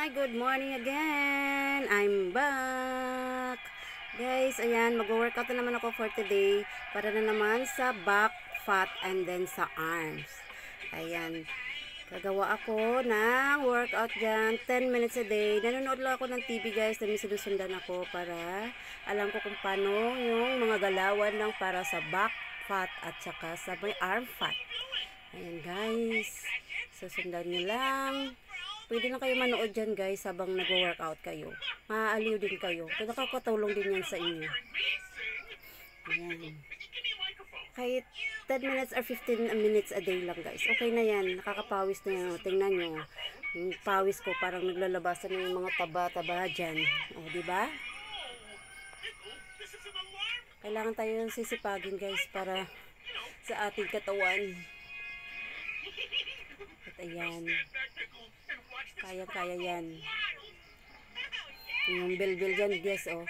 Good morning again. I'm back. Guys, ayan, mag-workout na naman ako for today para na naman sa back, fat, and then sa arms. Ayan, gagawa ako ng workout dyan, 10 minutes a day. Nanonood lang ako ng TV guys, na may sinusundan ako para alam ko kung paano yung mga galawan lang para sa back, fat, at saka sa may arm fat. Ayan guys, susundan nyo lang. Pwede na kayo manood dyan guys habang nag-workout kayo. Maaaliw din kayo. Kaya nakakatulong din yan sa inyo. Ayan. Kahit 10 minutes or 15 minutes a day lang guys. Okay na yan. Nakakapawis na yan. Tingnan nyo. Yung pawis ko parang naglalabasan na yung mga taba-taba dyan. O, diba? Kailangan tayo sisipagin guys para sa ating katawan. At ayan. Kaya-kaya yan. Yung bilbil dyan, guys, oh.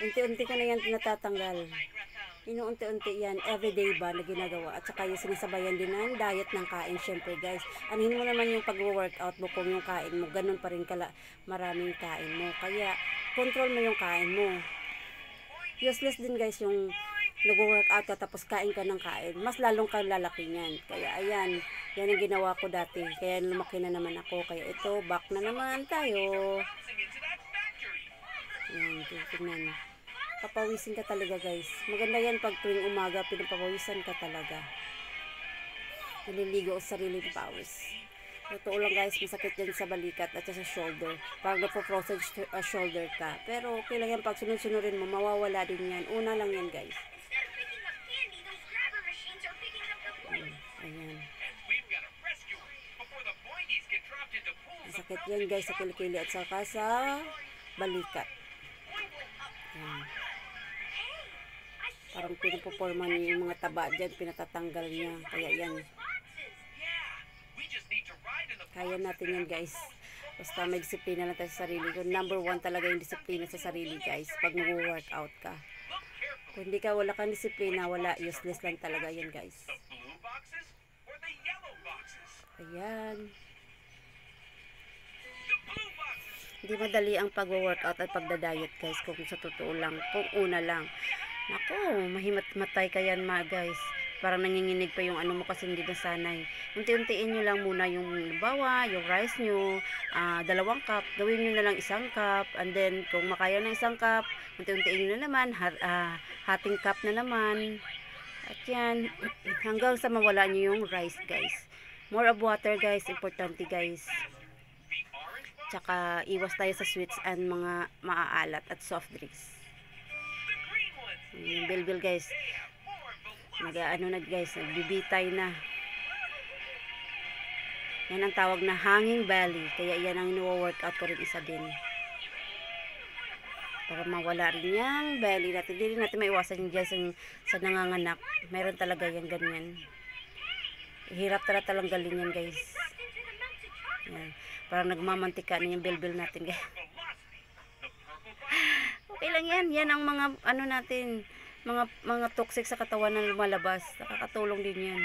Unti-unti ka na yan natatanggal. Inuunti-unti yan, everyday ba na ginagawa. At saka yung sinasabayan din ng diet ng kain, syempre, guys. Anuhin mo naman yung pag-workout mo kung yung kain mo. Ganun pa rin maraming kain mo. Kaya, control mo yung kain mo. Useless din, guys, yung nag-workout ka tapos kain ka ng kain. Mas lalong ka lalaki niyan. Kaya ayan, yan ang ginawa ko dati. Kaya lumaki na naman ako. Kaya ito, back na naman tayo. Ayan, tingnan. Papawisin ka talaga guys. Maganda yan pag tuwing umaga, pinapawisan ka talaga. Naliligo sa sariling pawis. Totoo lang guys, masakit yan sa balikat at sa shoulder. Pag napo-frozen shoulder ka. Pero okay lang yan, pag sunod-sunurin mo, mawawala din yan. Una lang yan guys. Ayan. Masakit yan guys sa kilikili at saka sa balikat. Ayan. Parang pinupoporma niya yung mga taba dyan, pinatatanggal niya. Kaya yan. Kaya natin yan guys. Basta may disiplina lang tayo sa sarili. Number 1 talaga yung disiplina sa sarili guys. Pag mag-workout ka. Kung hindi ka, wala kang disiplina, wala, useless lang talaga yan guys. Ayan. Hindi madali ang pag-workout at pagda-diet guys. Kung sa totoo lang. Kung una lang. Naku, mahimat-matay ka yan guys. Parang nanginginig pa yung ano mo kasi hindi nasanay. Unti-untiin nyo lang muna yung bawa, yung rice nyo, 2 cup. Gawin nyo na lang 1 cup. And then, kung makaya ng 1 cup, unti-untiin nyo na naman. Hating cup na naman. At yan, hanggang sa mawala nyo yung rice guys. More of water guys, importante guys. Tsaka iwas tayo sa sweets and mga maaalat at soft drinks. Yung bilbil guys. Nag-ano na guys, nagbibitay na. Yan ang tawag na hanging belly. Kaya yan ang ino-workout ko rin isa din. Para mawala rin yung belly natin. Hindi rin natin maiwasan yung dyan sa nanganganak. Meron talaga yan ganyan. Hirap talaga tanggalin yan guys. Yan. Parang nagmamantika na yung bilbil natin guys. Okay lang yan. Yan ang mga ano natin, mga toxic sa katawan na lumalabas. Nakakatulong din yan.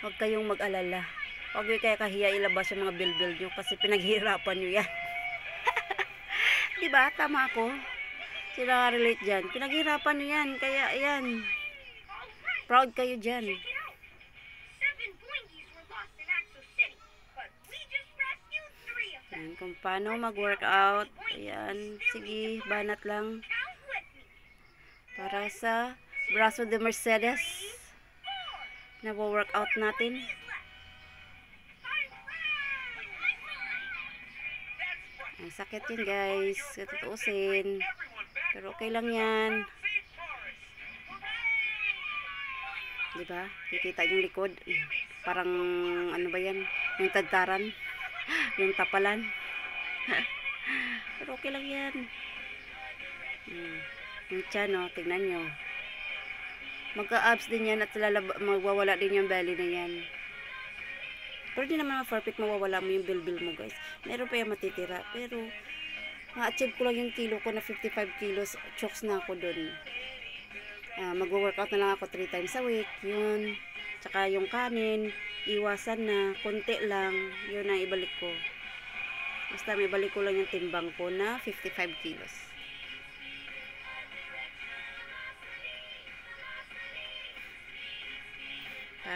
Huwag kayong mag-alala. Huwag kayo kahiya ilabas yung mga bilbil nyo kasi pinaghirapan nyo yan. Diba? Tama ako. Sila relate dyan. Pinaghirapan nyo yan. Kaya yan. Proud kayo dyan. Ayan, kung paano mag-workout. Ayan, sige, banat lang. Para sa braso de Mercedes. Na-workout natin. Ayan, sakit yun guys. Katutuusin. Pero okay lang yan. Diba? Kikita yung likod. Parang ano ba yan? Yung tagtaran. Yung tapalan. Pero okay lang yan. Yung tiyan, no? Tingnan nyo. Magka-abs din yan at magwawala din yung belly na yan. Pero di naman perfect mawawala mo yung bilbil mo guys. Meron pa yung matitira. Pero ma-achieve ko lang yung kilo ko na 55 kilos. Chokes na ako dun. Mag-workout na lang ako 3 times a week. Yun. Tsaka yung kanin, iwasan na, konti lang, yun ang ibalik ko. Basta may balik ko lang yung timbang ko na 55 kilos.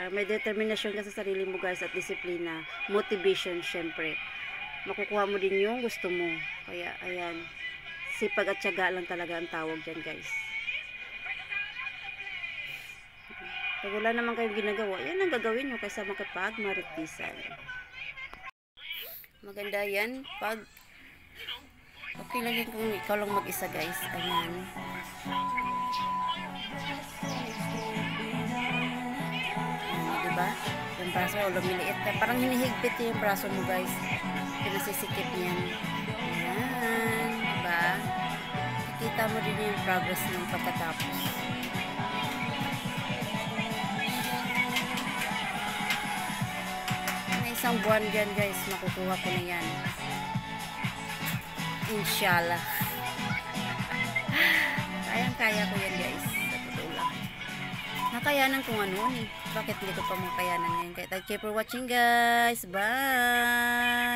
May determinasyon ka sa sarili mo guys at disiplina. Motivation syempre. Makukuha mo din yung gusto mo. Kaya ayan. Sipag at tiyaga lang talaga ang tawag dyan guys. Pag wala naman kayong ginagawa, yan ang gagawin nyo kaysa makipag-maritisan. Maganda yan pag okay lang yun kung ikaw lang mag-isa guys. Ayan. Diba? Yung braso lumiliit na. Parang hinihigpit yung braso mo guys. Pinasisikip niyan. Ayan. Diba? Kikita mo din yung progress ng pagkatapos. Isang buwan dyan guys, makukuha ko na yan. Inshallah. Kayang-kaya ko yan guys. Sa totoo lang. Nakayanan kung ano eh. Bakit hindi ko pa makayanan ngayon? Thank you for watching guys. Bye!